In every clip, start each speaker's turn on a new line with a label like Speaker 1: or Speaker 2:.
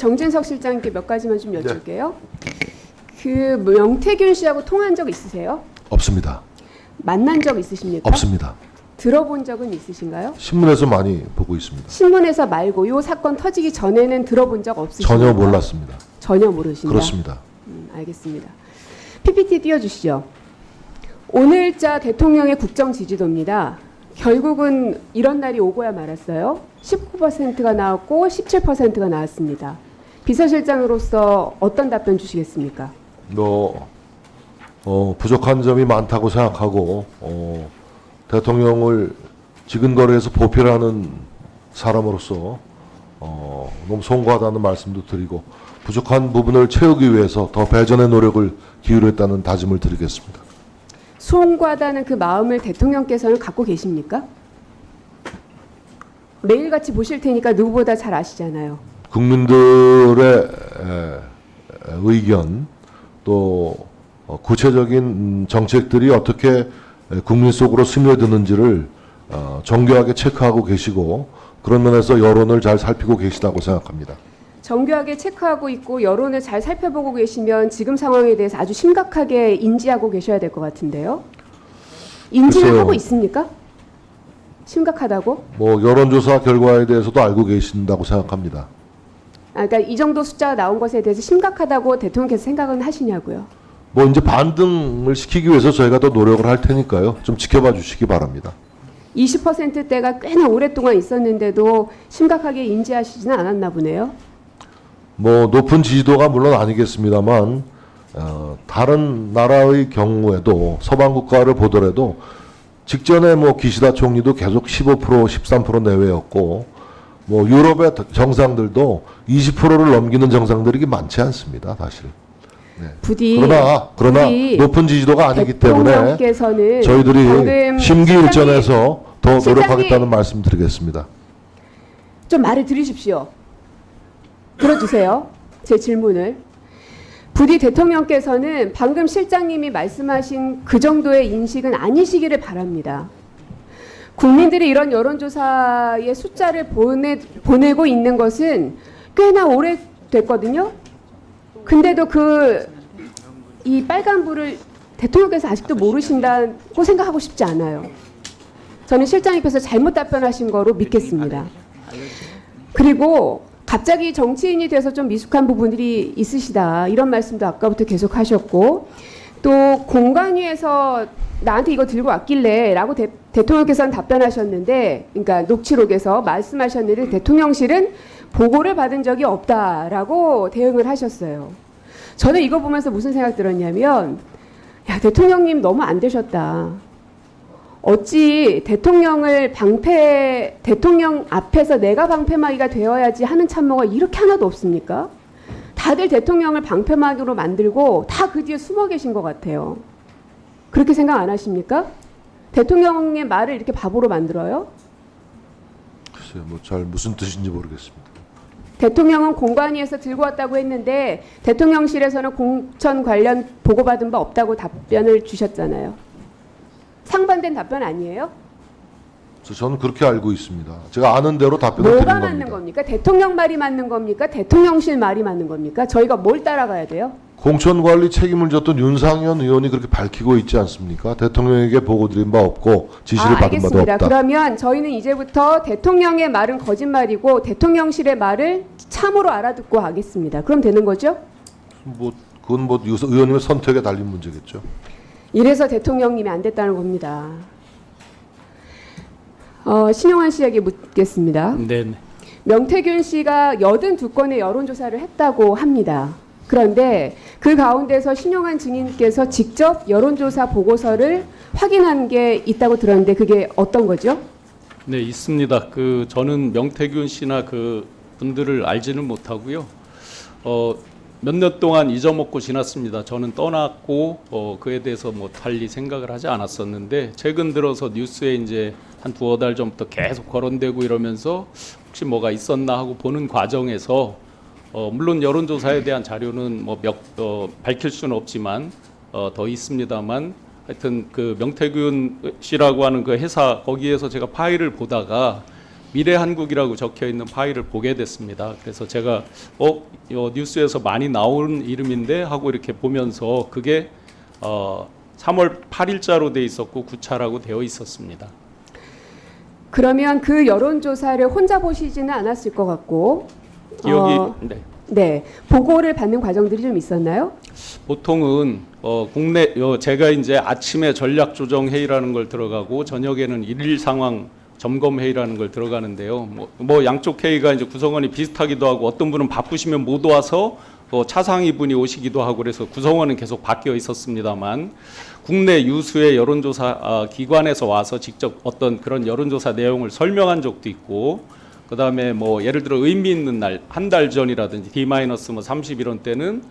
Speaker 1: 정진석 실장님께 몇 가지만 좀 여쭐게요. 그 명태균 씨하고 통화한 적 있으세요?
Speaker 2: 없습니다.
Speaker 1: 만난 적 있으십니까?
Speaker 2: 없습니다.
Speaker 1: 들어본 적은 있으신가요?
Speaker 2: 신문에서 많이 보고 있습니다.
Speaker 1: 신문에서 말고 이 사건 터지기 전에는 들어본 적 없으십니까?
Speaker 2: 전혀 몰랐습니다.
Speaker 1: 전혀 모르신다?
Speaker 2: 그렇습니다.
Speaker 1: 알겠습니다. PPT 띄워주시죠. 오늘자 대통령의 국정 지지도입니다. 결국은 이런 날이 오고야 말았어요. 19%가 나왔고 17%가 나왔습니다. 비서실장으로서 어떤 답변 주시겠습니까?
Speaker 2: 부족한 점이 많다고 생각하고 대통령을 지근거리에서 보필하는 사람으로서 너무 송구하다는 말씀도 드리고 부족한 부분을 채우기 위해서 더 배전의 노력을 기울였다는 다짐을 드리겠습니다.
Speaker 1: 송구하다는 그 마음을 대통령께서는 갖고 계십니까? 매일같이 보실 테니까 누구보다 잘 아시잖아요.
Speaker 2: 국민들의 의견 또 구체적인 정책들이 어떻게 국민 속으로 스며드는지를 정교하게 체크하고 계시고 그런 면에서 여론을 잘 살피고 계시다고 생각합니다.
Speaker 1: 정교하게 체크하고 있고 여론을 잘 살펴보고 계시면 지금 상황에 대해서 아주 심각하게 인지하고 계셔야 될 것 같은데요. 인지는
Speaker 2: 글쎄요.
Speaker 1: 하고 있습니까? 심각하다고?
Speaker 2: 여론조사 결과에 대해서도 알고 계신다고 생각합니다.
Speaker 1: 그러니까 이 정도 숫자가 나온 것에 대해서 심각하다고 대통령께서 생각은 하시냐고요.
Speaker 2: 이제 반등을 시키기 위해서 저희가 더 노력을 할 테니까요. 좀 지켜봐 주시기 바랍니다.
Speaker 1: 20%대가 꽤나 오랫동안 있었는데도 심각하게 인지하시지는 않았나 보네요.
Speaker 2: 높은 지지도가 물론 아니겠습니다만 다른 나라의 경우에도 서방 국가를 보더라도 직전에 기시다 총리도 계속 15%, 13% 내외였고 유럽의 정상들도 20%를 넘기는 정상들이 많지 않습니다, 사실. 네.
Speaker 1: 부디
Speaker 2: 그러나 높은 지지도가 아니기 때문에 저희들이 심기일전에서 더 노력하겠다는 말씀드리겠습니다.
Speaker 1: 좀 말을 들으십시오. 들어주세요. 제 질문을. 부디 대통령께서는 방금 실장님이 말씀하신 그 정도의 인식은 아니시기를 바랍니다. 국민들이 이런 여론조사의 숫자를 보내고 있는 것은 꽤나 오래됐거든요. 근데도 이 빨간불을 대통령께서 아직도 모르신다고 생각하고 싶지 않아요. 저는 실장님께서 잘못 답변하신 거로 믿겠습니다. 그리고 갑자기 정치인이 돼서 좀 미숙한 부분들이 있으시다. 이런 말씀도 아까부터 계속 하셨고 또 공관위에서 나한테 이거 들고 왔길래 라고 대통령께서는 답변하셨는데 그러니까 녹취록에서 말씀하셨는데 대통령실은 보고를 받은 적이 없다라고 대응을 하셨어요. 저는 이거 보면서 무슨 생각 들었냐면 야 대통령님 너무 안 되셨다. 어찌 대통령 앞에서 내가 방패막이가 되어야지 하는 참모가 이렇게 하나도 없습니까? 다들 대통령을 방패막이로 만들고 다 그 뒤에 숨어 계신 것 같아요. 그렇게 생각 안 하십니까? 대통령의 말을 이렇게 바보로 만들어요?
Speaker 2: 글쎄요, 잘 무슨 뜻인지 모르겠습니다.
Speaker 1: 대통령은 공관위에서 들고 왔다고 했는데 대통령실에서는 공천 관련 보고받은 바 없다고 답변을 주셨잖아요. 상반된 답변 아니에요?
Speaker 2: 저는 그렇게 알고 있습니다. 제가 아는 대로 답변을 드린
Speaker 1: 뭐가
Speaker 2: 겁니다.
Speaker 1: 맞는 겁니까? 대통령 말이 맞는 겁니까? 대통령실 말이 맞는 겁니까? 저희가 뭘 따라가야 돼요?
Speaker 2: 공천관리 책임을 졌던 윤상현 의원이 그렇게 밝히고 있지 않습니까? 대통령에게 보고드린 바 없고 지시를 받은 바도
Speaker 1: 알겠습니다.
Speaker 2: 없다.
Speaker 1: 그러면 저희는 이제부터 대통령의 말은 거짓말이고 대통령실의 말을 참으로 알아듣고 하겠습니다. 그럼 되는 거죠?
Speaker 2: 그건 의원님의 선택에 달린 문제겠죠.
Speaker 1: 이래서 대통령님이 안 됐다는 겁니다. 신용환 씨에게 묻겠습니다.
Speaker 3: 네.
Speaker 1: 명태균 씨가 82건의 여론조사를 했다고 합니다. 그런데 그 가운데서 신용환 증인께서 직접 여론조사 보고서를 확인한 게 있다고 들었는데 그게 어떤 거죠?
Speaker 3: 네, 있습니다. 저는 명태균 씨나 그 분들을 알지는 못하고요. 몇 년 동안 잊어먹고 지났습니다. 저는 떠났고 그에 대해서 달리 생각을 하지 않았었는데 최근 들어서 뉴스에 이제 한 두어 달 전부터 계속 거론되고 이러면서 혹시 뭐가 있었나 하고 보는 과정에서 물론 여론조사에 대한 자료는 밝힐 수는 없지만 더 있습니다만 하여튼 그 명태균 씨라고 하는 그 회사 거기에서 제가 파일을 보다가 미래한국이라고 적혀 있는 파일을 보게 됐습니다. 그래서 제가 뉴스에서 많이 나오는 이름인데 하고 이렇게 보면서 그게 3월 8일자로 돼 있었고 9차라고 되어 있었습니다.
Speaker 1: 그러면 그 여론조사를 혼자 보시지는 않았을 것 같고
Speaker 3: 기억이
Speaker 1: 네, 보고를 받는 과정들이 좀 있었나요?
Speaker 3: 보통은 국내 제가 이제 아침에 전략 조정 회의라는 걸 들어가고 저녁에는 일일 상황 점검 회의라는 걸 들어가는데요. 뭐 양쪽 회의가 이제 구성원이 비슷하기도 하고 어떤 분은 바쁘시면 못 와서 차상위 분이 오시기도 하고 그래서 구성원은 계속 바뀌어 있었습니다만 국내 유수의 여론조사 기관에서 와서 직접 어떤 그런 여론조사 내용을 설명한 적도 있고 그다음에 뭐 예를 들어 의미 있는 날 한 달 전이라든지 D-30 때는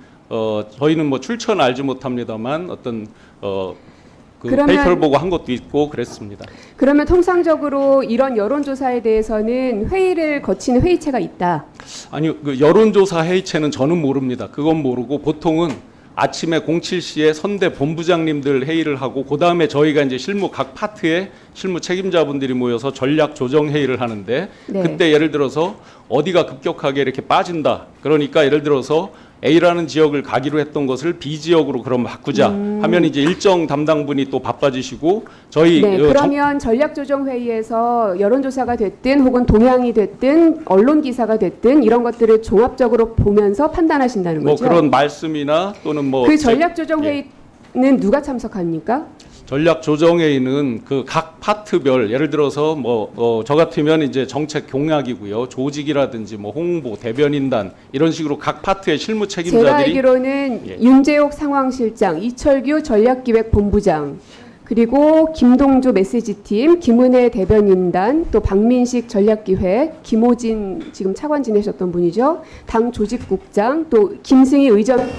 Speaker 3: 저희는 뭐 출처는 알지 못합니다만 어떤 그 페이퍼를 보고 한 것도 있고 그랬습니다.
Speaker 1: 그러면 통상적으로 이런 여론조사에 대해서는 회의를 거치는 회의체가 있다.
Speaker 3: 아니요, 그 여론조사 회의체는 저는 모릅니다. 그건 모르고 보통은 아침에 07시에 선대 본부장님들 회의를 하고 그 다음에 저희가 이제 실무 각 파트에 실무 책임자분들이 모여서 전략 조정 회의를 하는데
Speaker 1: 네.
Speaker 3: 그때 예를 들어서 어디가 급격하게 이렇게 빠진다. 그러니까 예를 들어서 A라는 지역을 가기로 했던 것을 B 지역으로 그럼 바꾸자 하면 이제 일정 담당분이 또 바빠지시고 저희
Speaker 1: 네, 그러면 전략조정회의에서 여론조사가 됐든 혹은 동향이 됐든 언론 기사가 됐든 이런 것들을 종합적으로 보면서 판단하신다는
Speaker 3: 뭐
Speaker 1: 거죠?
Speaker 3: 그런 말씀이나 또는 뭐
Speaker 1: 그 전략조정회의는 누가 참석합니까?
Speaker 3: 전략조정회의는 그 각 파트별 예를 들어서 뭐 저 같으면 이제 정책 공약이고요 조직이라든지 뭐 홍보 대변인단 이런 식으로 각 파트의 실무 책임자들이
Speaker 1: 제가 알기로는 윤재옥 상황실장, 이철규 전략기획본부장 그리고 김동조 메시지팀, 김은혜 대변인단, 또 박민식 전략기획, 김호진 지금 차관 지내셨던 분이죠. 당 조직국장, 또 김승희 의전.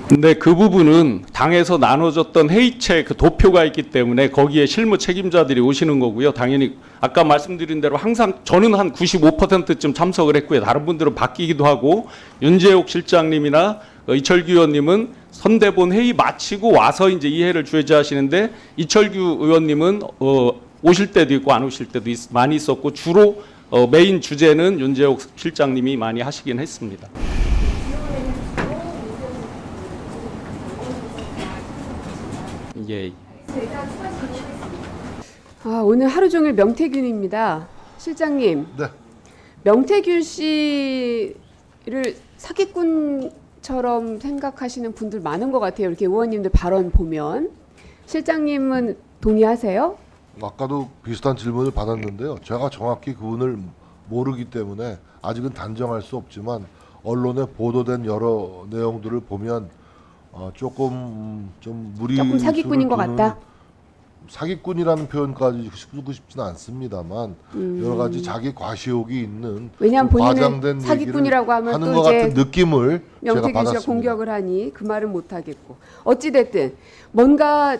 Speaker 3: 근데 그 부분은 당에서 나눠졌던 회의체 그 도표가 있기 때문에 거기에 실무 책임자들이 오시는 거고요. 당연히 아까 말씀드린 대로 항상 저는 한 95%쯤 참석을 했고요. 다른 분들은 바뀌기도 하고 윤재옥 실장님이나 이철규 의원님은 선대본 회의 마치고 와서 이제 이해를 주재하시는데 이철규 의원님은 오실 때도 있고 안 오실 때도 많이 있었고 주로 메인 주제는 윤재옥 실장님이 많이 하시긴 했습니다. 예.
Speaker 1: 오늘 하루 종일 명태균입니다. 실장님.
Speaker 2: 네.
Speaker 1: 명태균 씨를 사기꾼처럼 생각하시는 분들 많은 것 같아요. 이렇게 의원님들 발언 보면. 실장님은 동의하세요?
Speaker 2: 아까도 비슷한 질문을 받았는데요. 제가 정확히 그분을 모르기 때문에 아직은 단정할 수 없지만 언론에 보도된 여러 내용들을 보면 조금
Speaker 1: 사기꾼인 것 같다.
Speaker 2: 사기꾼이라는 표현까지 쓰고 싶지는 않습니다만 여러 가지 자기 과시욕이 있는
Speaker 1: 왜냐하면
Speaker 2: 좀
Speaker 1: 본인은 사기꾼이라고 하면
Speaker 2: 하는
Speaker 1: 또
Speaker 2: 것
Speaker 1: 이제
Speaker 2: 같은 느낌을 제가
Speaker 1: 명태균 씨가
Speaker 2: 받았습니다.
Speaker 1: 공격을 하니 그 말은 못 하겠고 어찌 됐든 뭔가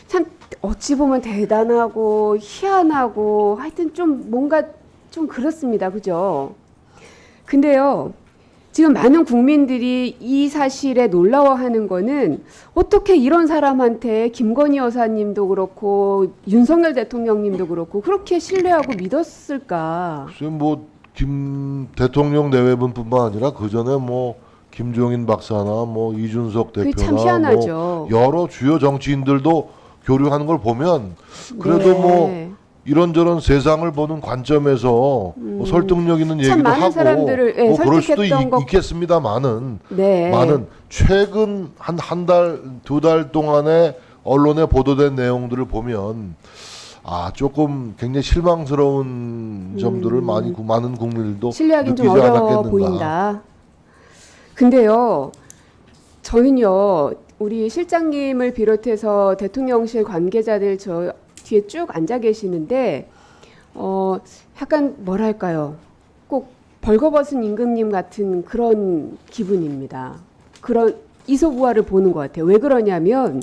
Speaker 1: 참 어찌 보면 대단하고 희한하고 하여튼 좀 뭔가 좀 그렇습니다. 그죠? 근데요. 지금 많은 국민들이 이 사실에 놀라워하는 거는 어떻게 이런 사람한테 김건희 여사님도 그렇고 윤석열 대통령님도 그렇고 그렇게 신뢰하고 믿었을까?
Speaker 2: 지금 김 대통령 내외분뿐만 아니라 그 전에 김종인 박사나 이준석
Speaker 1: 그게 참
Speaker 2: 대표나
Speaker 1: 희한하죠.
Speaker 2: 여러 주요 정치인들도 교류하는 걸 보면 그래도
Speaker 1: 네.
Speaker 2: 이런저런 세상을 보는 관점에서 설득력 있는
Speaker 1: 참
Speaker 2: 얘기도
Speaker 1: 많은
Speaker 2: 하고
Speaker 1: 사람들을,
Speaker 2: 그럴 수도
Speaker 1: 설득했던 것-
Speaker 2: 있겠습니다만은
Speaker 1: 네.
Speaker 2: 많은 최근 한 달, 두 달 동안에 언론에 보도된 내용들을 보면 조금 굉장히 실망스러운 점들을 많은 국민들도
Speaker 1: 신뢰하기는 좀
Speaker 2: 느끼지
Speaker 1: 어려워
Speaker 2: 않았겠는가.
Speaker 1: 보인다. 근데요, 저는요, 우리 실장님을 비롯해서 대통령실 관계자들 저 뒤에 쭉 앉아 계시는데, 약간 뭐랄까요, 꼭 벌거벗은 임금님 같은 그런 기분입니다. 그런 이소부화를 보는 것 같아요. 왜 그러냐면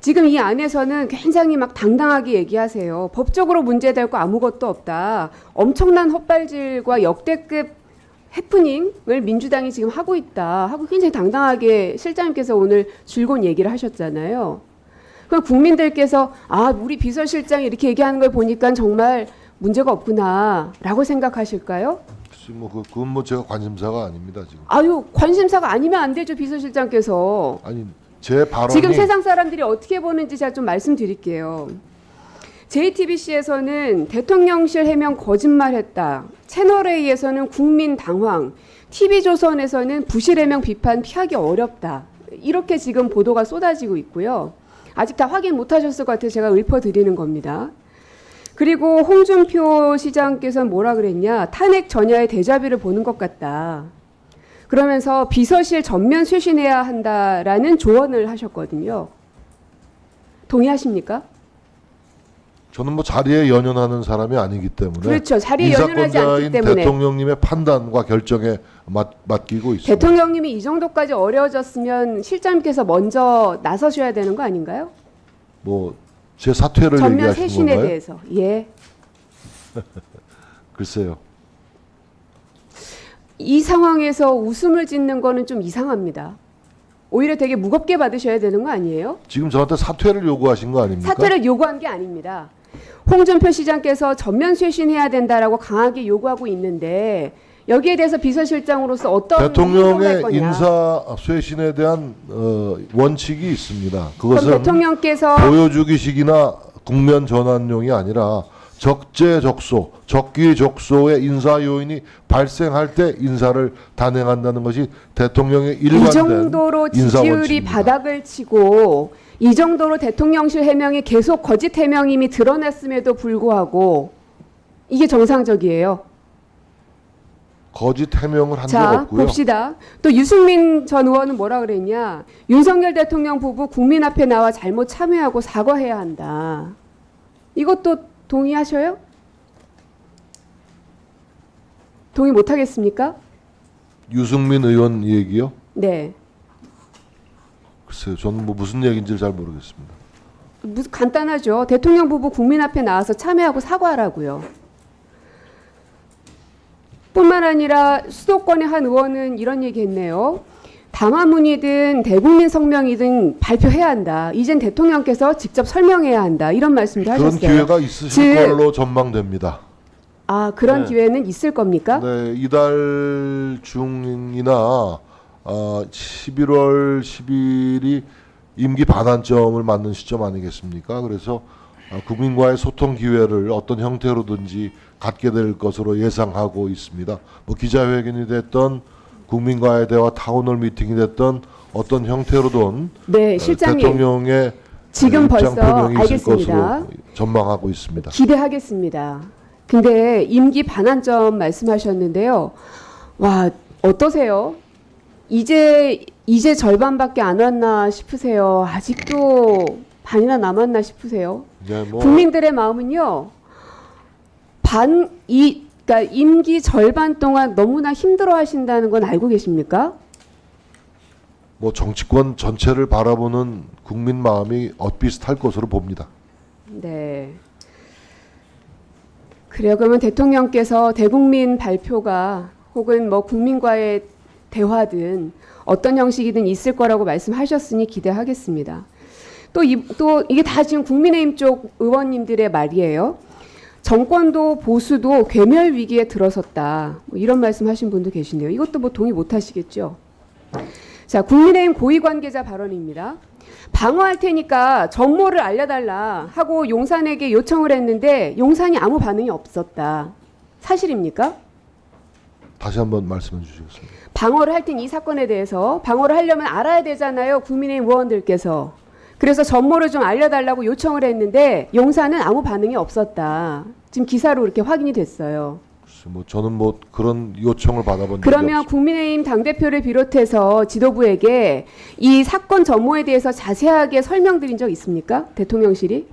Speaker 1: 지금 이 안에서는 굉장히 막 당당하게 얘기하세요. 법적으로 문제될 거 아무것도 없다. 엄청난 헛발질과 역대급 해프닝을 민주당이 지금 하고 있다 하고 굉장히 당당하게 실장님께서 오늘 즐거운 얘기를 하셨잖아요. 그럼 국민들께서 우리 비서실장이 이렇게 얘기하는 걸 보니까 정말 문제가 없구나라고 생각하실까요?
Speaker 2: 글쎄 그건 뭐 제가 관심사가 아닙니다 지금.
Speaker 1: 아유, 관심사가 아니면 안 되죠, 비서실장께서.
Speaker 2: 아니 제 발언이
Speaker 1: 지금 세상 사람들이 어떻게 보는지 제가 좀 말씀드릴게요. JTBC에서는 대통령실 해명 거짓말했다. 채널A에서는 국민 당황. TV조선에서는 부실 해명 비판 피하기 어렵다. 이렇게 지금 보도가 쏟아지고 있고요. 아직 다 확인 못하셨을 것 같아서 제가 읊어드리는 겁니다. 그리고 홍준표 시장께서는 뭐라 그랬냐. 탄핵 전야의 데자뷰를 보는 것 같다. 그러면서 비서실 전면 쇄신해야 한다라는 조언을 하셨거든요. 동의하십니까?
Speaker 2: 저는 뭐 자리에 연연하는 사람이 아니기 때문에
Speaker 1: 그렇죠. 자리에 연연하지 않기
Speaker 2: 인사권자인
Speaker 1: 때문에.
Speaker 2: 대통령님의 판단과 결정에 맡기고 있습니다.
Speaker 1: 대통령님이 이 정도까지 어려워졌으면 실장님께서 먼저 나서셔야 되는 거 아닌가요?
Speaker 2: 뭐 제 사퇴를
Speaker 1: 전면
Speaker 2: 얘기하시는
Speaker 1: 쇄신에
Speaker 2: 건가요?
Speaker 1: 대해서. 예.
Speaker 2: 글쎄요.
Speaker 1: 이 상황에서 웃음을 짓는 거는 좀 이상합니다. 오히려 되게 무겁게 받으셔야 되는 거 아니에요?
Speaker 2: 지금 저한테 사퇴를 요구하신 거 아닙니까?
Speaker 1: 사퇴를 요구한 게 아닙니다. 홍준표 시장께서 전면 쇄신해야 된다라고 강하게 요구하고 있는데 여기에 대해서 비서실장으로서 어떤 행동을 할
Speaker 2: 대통령의
Speaker 1: 거냐.
Speaker 2: 인사 쇄신에 대한 원칙이 있습니다.
Speaker 1: 그럼
Speaker 2: 그것은
Speaker 1: 대통령께서
Speaker 2: 보여주기식이나 국면 전환용이 아니라 적재적소, 적기적소의 인사 요인이 발생할 때 인사를 단행한다는 것이 대통령의
Speaker 1: 이
Speaker 2: 일관된
Speaker 1: 정도로
Speaker 2: 인사
Speaker 1: 지지율이
Speaker 2: 원칙입니다.
Speaker 1: 바닥을 치고 이 정도로 대통령실 해명이 계속 거짓 해명임이 드러났음에도 불구하고 이게 정상적이에요.
Speaker 2: 거짓 해명을 한 적
Speaker 1: 자,
Speaker 2: 없고요.
Speaker 1: 봅시다. 또 유승민 전 의원은 뭐라 그랬냐. 윤석열 대통령 부부 국민 앞에 나와 잘못 참여하고 사과해야 한다. 이것도 동의하셔요? 동의 못하겠습니까?
Speaker 2: 유승민 의원 얘기요?
Speaker 1: 네.
Speaker 2: 글쎄요. 저는 뭐 무슨 얘기인지 잘 모르겠습니다.
Speaker 1: 무슨 간단하죠. 대통령 부부 국민 앞에 나와서 참여하고 사과하라고요. 뿐만 아니라 수도권의 한 의원은 이런 얘기했네요. 담화문이든 대국민 성명이든 발표해야 한다. 이젠 대통령께서 직접 설명해야 한다. 이런 말씀도
Speaker 2: 그런
Speaker 1: 하셨어요.
Speaker 2: 기회가 있으실
Speaker 1: 즉,
Speaker 2: 걸로 전망됩니다.
Speaker 1: 그런
Speaker 2: 네.
Speaker 1: 기회는 있을 겁니까?
Speaker 2: 네, 이달 중이나 11월 10일이 임기 반환점을 맞는 시점 아니겠습니까? 그래서 국민과의 소통 기회를 어떤 형태로든지 갖게 될 것으로 예상하고 있습니다. 뭐 기자회견이 됐던 국민과의 대화 타운홀 미팅이 됐던 어떤 형태로든
Speaker 1: 네, 실장님.
Speaker 2: 대통령의
Speaker 1: 지금
Speaker 2: 입장
Speaker 1: 벌써
Speaker 2: 표명이 있을
Speaker 1: 알겠습니다.
Speaker 2: 것으로 전망하고 있습니다.
Speaker 1: 기대하겠습니다. 근데 임기 반환점 말씀하셨는데요. 와, 어떠세요? 이제 절반밖에 안 왔나 싶으세요? 아직도 반이나 남았나 싶으세요?
Speaker 2: 네, 뭐
Speaker 1: 국민들의 마음은요. 그러니까 임기 절반 동안 너무나 힘들어 하신다는 건 알고 계십니까?
Speaker 2: 뭐 정치권 전체를 바라보는 국민 마음이 엇비슷할 것으로 봅니다.
Speaker 1: 네. 그래요. 그러면 대통령께서 대국민 발표가 혹은 뭐 국민과의 대화든 어떤 형식이든 있을 거라고 말씀하셨으니 기대하겠습니다. 또 이게 다 지금 국민의힘 쪽 의원님들의 말이에요. 정권도 보수도 괴멸 위기에 들어섰다. 뭐 이런 말씀하신 분도 계시네요. 이것도 뭐 동의 못 하시겠죠? 자, 국민의힘 고위 관계자 발언입니다. 방어할 테니까 정모를 알려달라 하고 용산에게 요청을 했는데 용산이 아무 반응이 없었다. 사실입니까?
Speaker 2: 다시 한번 말씀해 주시겠습니다.
Speaker 1: 방어를 할 테니 이 사건에 대해서 방어를 하려면 알아야 되잖아요. 국민의힘 의원들께서. 그래서 전모를 좀 알려달라고 요청을 했는데 용산은 아무 반응이 없었다. 지금 기사로 이렇게 확인이 됐어요.
Speaker 2: 뭐 저는 뭐 그런 요청을 받아본 적이
Speaker 1: 그러면
Speaker 2: 없습니다.
Speaker 1: 국민의힘 당대표를 비롯해서 지도부에게 이 사건 전모에 대해서 자세하게 설명드린 적 있습니까? 대통령실이?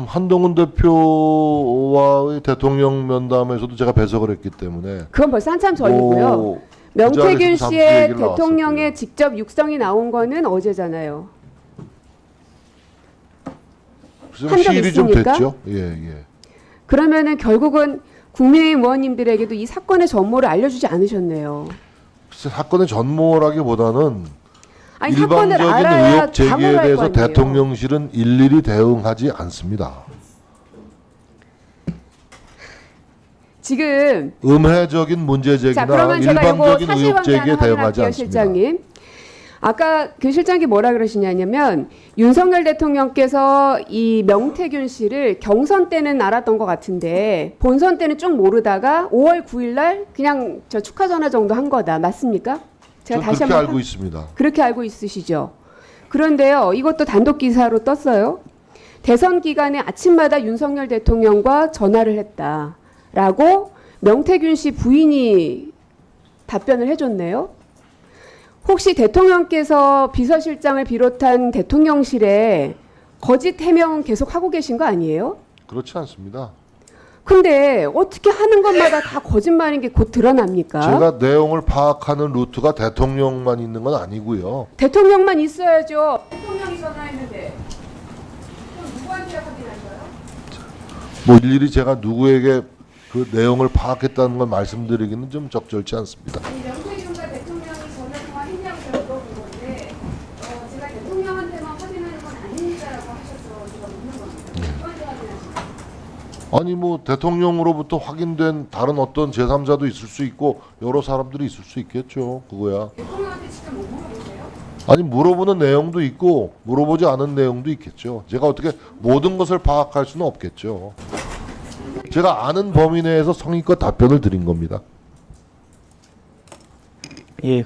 Speaker 2: 한동훈 대표와의 대통령 면담에서도 제가 배석을 했기 때문에
Speaker 1: 그건 벌써 한참 전이고요.
Speaker 2: 뭐
Speaker 1: 명태균
Speaker 2: 그 자리에서 잠시
Speaker 1: 씨의
Speaker 2: 얘기를
Speaker 1: 대통령의
Speaker 2: 나왔었고요.
Speaker 1: 직접 육성이 나온 거는 어제잖아요.
Speaker 2: 글쎄요,
Speaker 1: 한적
Speaker 2: 시일이 좀
Speaker 1: 있습니까?
Speaker 2: 됐죠. 예.
Speaker 1: 그러면은 결국은 국민의힘 의원님들에게도 이 사건의 전모를 알려주지 않으셨네요.
Speaker 2: 글쎄 사건의 전모라기보다는
Speaker 1: 아니, 사건을
Speaker 2: 일방적인
Speaker 1: 알아야
Speaker 2: 의혹 제기에
Speaker 1: 감을 할
Speaker 2: 대해서
Speaker 1: 거 아니에요.
Speaker 2: 대통령실은 일일이 대응하지 않습니다.
Speaker 1: 지금
Speaker 2: 음해적인 문제
Speaker 1: 자,
Speaker 2: 제기나
Speaker 1: 그러면 제가 이거
Speaker 2: 일방적인 의혹
Speaker 1: 사실관계
Speaker 2: 제기에
Speaker 1: 하나
Speaker 2: 대응하지
Speaker 1: 확인할게요,
Speaker 2: 않습니다.
Speaker 1: 실장님. 아까 그 실장이 뭐라 그러시냐면 윤석열 대통령께서 이 명태균 씨를 경선 때는 알았던 것 같은데 본선 때는 쭉 모르다가 5월 9일 날 그냥 저 축하 전화 정도 한 거다. 맞습니까? 제가
Speaker 2: 저는
Speaker 1: 다시
Speaker 2: 그렇게
Speaker 1: 한번
Speaker 2: 알고 있습니다.
Speaker 1: 그렇게 알고 있으시죠? 그런데요, 이것도 단독 기사로 떴어요. 대선 기간에 아침마다 윤석열 대통령과 전화를 했다라고 명태균 씨 부인이 답변을 해줬네요. 혹시 대통령께서 비서실장을 비롯한 대통령실에 거짓 해명 계속 하고 계신 거 아니에요?
Speaker 2: 그렇지 않습니다.
Speaker 1: 근데 어떻게 하는 것마다 다 거짓말인 게 곧 드러납니까?
Speaker 2: 제가 내용을 파악하는 루트가 대통령만 있는 건 아니고요.
Speaker 1: 대통령만 있어야죠. 대통령이 전화했는데 그럼 누구한테 확인할까요?
Speaker 2: 뭐 일일이 제가 누구에게 그 내용을 파악했다는 걸 말씀드리기는 좀 적절치 않습니다.
Speaker 1: 아니, 명태균과 대통령이 전화 통화했냐고 제가 물어본 건데 제가 대통령한테만 확인하는 건 아닙니다라고 하셔서 제가 묻는 겁니다. 누구한테 확인하시나요?
Speaker 2: 아니 뭐 대통령으로부터 확인된 다른 어떤 제3자도 있을 수 있고 여러 사람들이 있을 수 있겠죠. 그거야.
Speaker 1: 대통령한테 직접 못 물어보세요?
Speaker 2: 아니 물어보는 내용도 있고 물어보지 않은 내용도 있겠죠. 제가 어떻게 모든 것을 파악할 수는 없겠죠. 제가 아는 범위 내에서 성의껏 답변을 드린 겁니다.
Speaker 4: 예,